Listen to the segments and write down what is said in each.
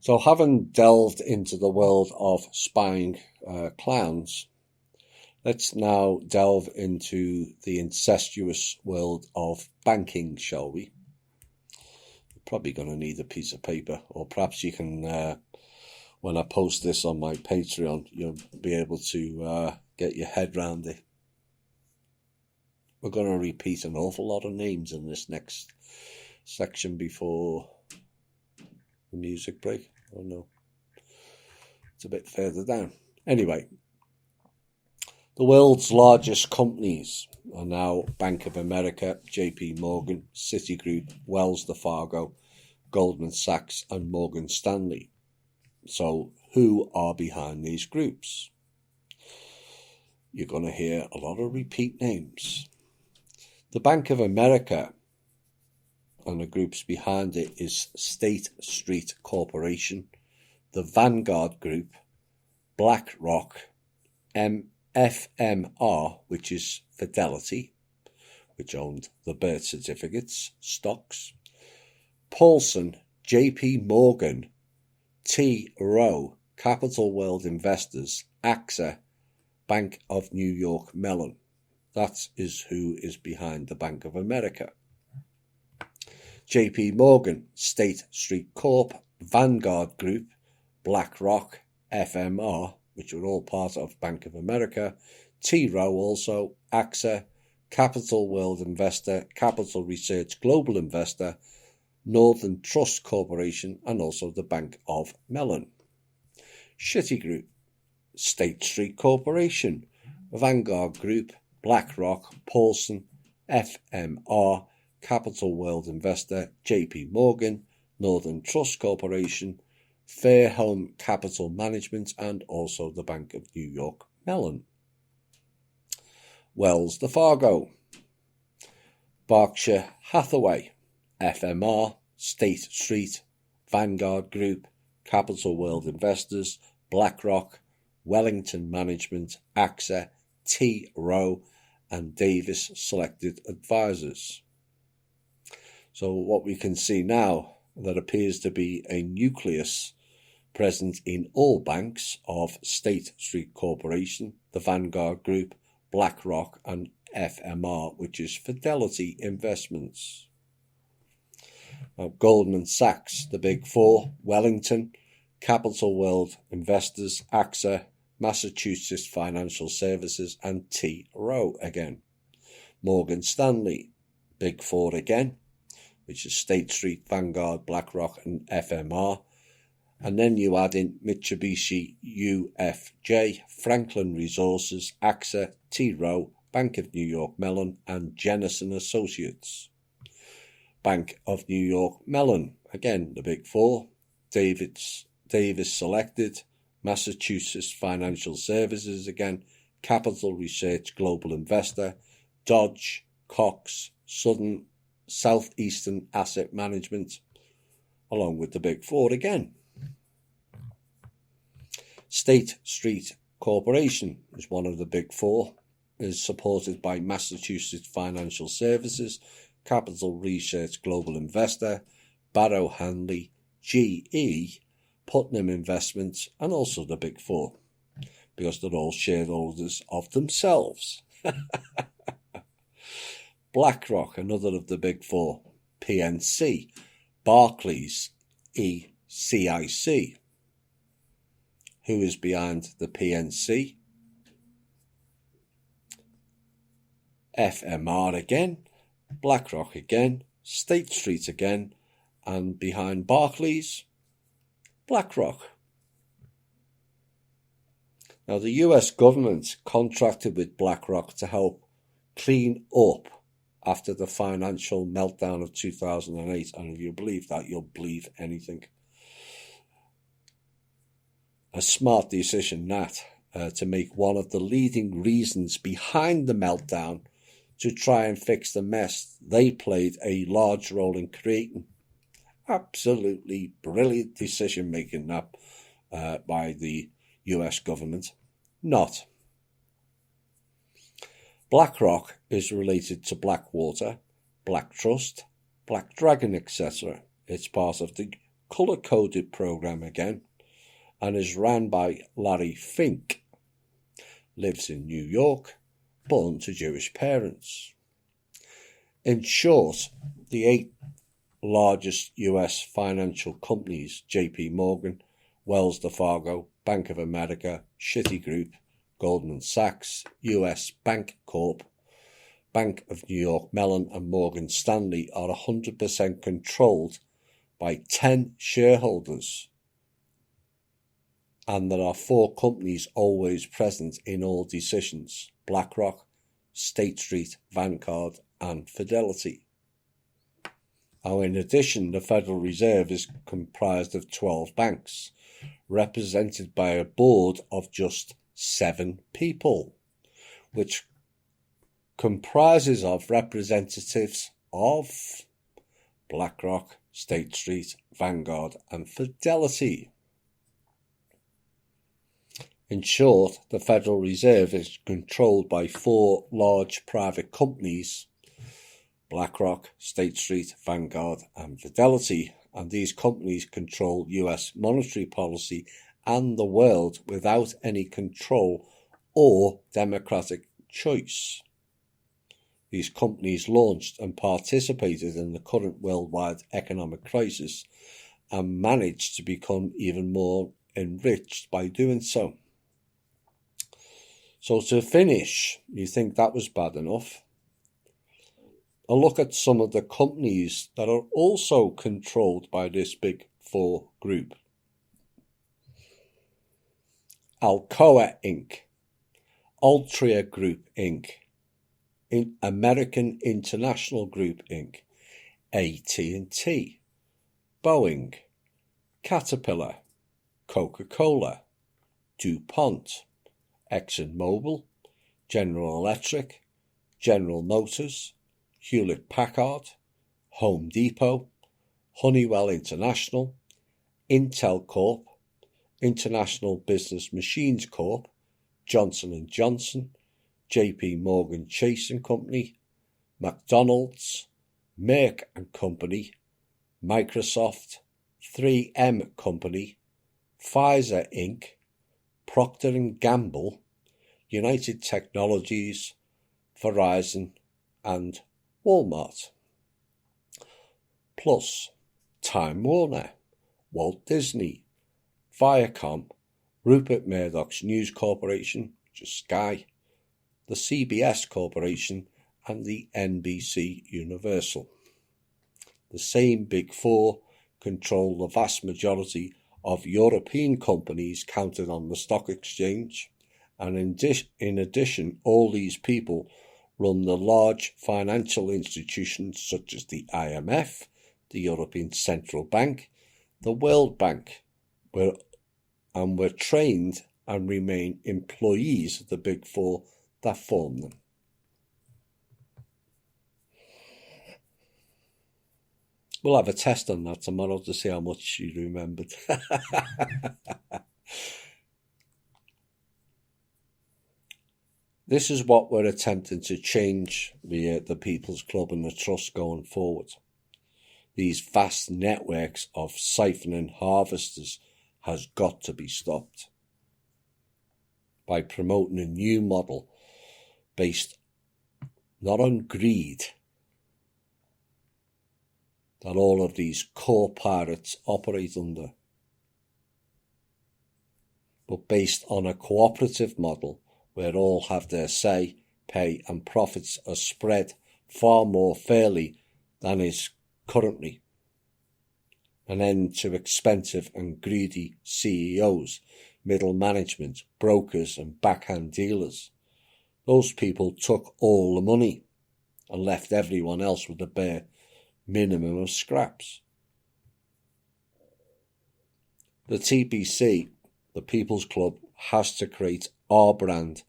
So having delved into the world of spying clowns, let's now delve into the incestuous world of banking, shall we? You're probably going to need a piece of paper, or perhaps you can, when I post this on my Patreon, you'll be able to get your head round it. We're going to repeat an awful lot of names in this next section before the music break. Oh no, it's a bit further down. Anyway, the world's largest companies are now Bank of America, JP Morgan, Citigroup, Wells Fargo, Goldman Sachs and Morgan Stanley. So who are behind these groups? You're going to hear a lot of repeat names. The Bank of America and the groups behind it is State Street Corporation, the Vanguard Group, BlackRock, FMR, which is Fidelity, which owned the birth certificates, stocks, Paulson, JP Morgan, T. Rowe, Capital World Investors, AXA, Bank of New York Mellon. That is who is behind the Bank of America. JP Morgan, State Street Corp, Vanguard Group, BlackRock, FMR, which were all part of Bank of America, T. Rowe also, AXA, Capital World Investor, Capital Research Global Investor, Northern Trust Corporation, and also the Bank of Mellon. Citigroup, State Street Corporation, Vanguard Group, BlackRock, Paulson, FMR, Capital World Investor, JP Morgan, Northern Trust Corporation, Fairholme Capital Management, and also the Bank of New York Mellon. Wells Fargo, Berkshire Hathaway, FMR, State Street, Vanguard Group, Capital World Investors, BlackRock, Wellington Management, AXA, T. Rowe, and Davis Selected Advisors. So what we can see now, there appears to be a nucleus present in all banks of State Street Corporation, the Vanguard Group, BlackRock, and FMR, which is Fidelity Investments. Now, Goldman Sachs, the Big Four, Wellington, Capital World Investors, AXA, Massachusetts Financial Services, and T. Rowe again. Morgan Stanley, Big Four again, which is State Street, Vanguard, BlackRock, and FMR. And then you add in Mitsubishi UFJ, Franklin Resources, AXA, T. Rowe, Bank of New York Mellon, and Jennison Associates. Bank of New York Mellon, again the Big Four, Davis Selected, Massachusetts Financial Services again, Capital Research Global Investor, Dodge, Cox, Southeastern Asset Management, along with the Big Four again. State Street Corporation is one of the Big Four, is supported by Massachusetts Financial Services, Capital Research Global Investor, Barrow Hanley, GE, Putnam Investments, and also the Big Four, because they're all shareholders of themselves. BlackRock, another of the Big Four, PNC, Barclays, ECIC. Who is behind the PNC? FMR again, BlackRock again, State Street again, and behind Barclays, BlackRock. Now, the US government contracted with BlackRock to help clean up after the financial meltdown of 2008, and if you believe that, you'll believe anything. A smart decision that, to make one of the leading reasons behind the meltdown to try and fix the mess they played a large role in creating. Absolutely brilliant decision making that by the US government. Not. BlackRock is related to Blackwater, Black Trust, Black Dragon, etc. It's part of the colour-coded programme again, and is ran by Larry Fink. Lives in New York, born to Jewish parents. In short, the 8 largest US financial companies, JP Morgan, Wells Fargo, Bank of America, Citigroup, Goldman Sachs, US Bank Corp, Bank of New York Mellon and Morgan Stanley, are 100% controlled by 10 shareholders. And there are 4 companies always present in all decisions: BlackRock, State Street, Vanguard and Fidelity. Now, in addition, the Federal Reserve is comprised of 12 banks, represented by a board of just 7 people, which comprises of representatives of BlackRock, State Street, Vanguard and Fidelity. In short, the Federal Reserve is controlled by 4 large private companies: BlackRock, State Street, Vanguard and Fidelity, and these companies control US monetary policy and the world without any control or democratic choice. These companies launched and participated in the current worldwide economic crisis and managed to become even more enriched by doing so. So to finish, you think that was bad enough? A look at some of the companies that are also controlled by this Big 4 group. Alcoa Inc., Altria Group Inc., American International Group Inc., AT&T, Boeing, Caterpillar, Coca-Cola, DuPont, ExxonMobil, General Electric, General Motors, Hewlett-Packard, Home Depot, Honeywell International, Intel Corp, International Business Machines Corp, Johnson & Johnson, JP Morgan Chase & Company, McDonald's, Merck & Company, Microsoft, 3M Company, Pfizer Inc., Procter & Gamble, United Technologies, Verizon and Walmart. Plus Time Warner, Walt Disney, Viacom, Rupert Murdoch's News Corporation, just Sky, the CBS Corporation and the NBC Universal. The same Big 4 control the vast majority of European companies counted on the stock exchange, and in addition, all these people run the large financial institutions such as the IMF, the European Central Bank, the World Bank, and were trained and remain employees of the Big 4 that form them. We'll have a test on that tomorrow to see how much you remembered. This is what we're attempting to change via the People's Club and the Trust going forward. These vast networks of siphoning harvesters has got to be stopped by promoting a new model based not on greed that all of these core pirates operate under, but based on a cooperative model where all have their say, pay and profits are spread far more fairly than is currently. An end to expensive and greedy CEOs, middle management, brokers and backhand dealers. Those people took all the money and left everyone else with a bare minimum of scraps. The TPC, the People's Club, has to create our brand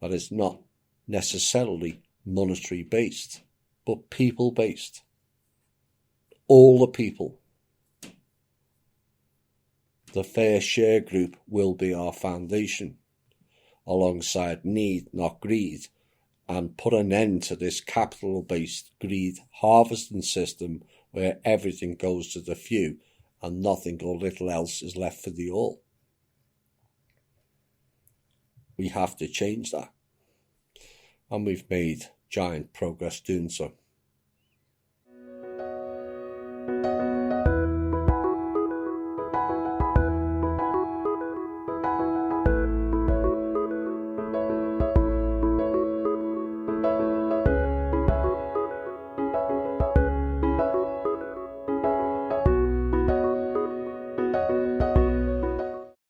that is not necessarily monetary based, but people based. All the people. The Fair Share Group will be our foundation, alongside need, not greed, and put an end to this capital-based greed harvesting system where everything goes to the few and nothing or little else is left for the all. We have to change that, and we've made giant progress doing so.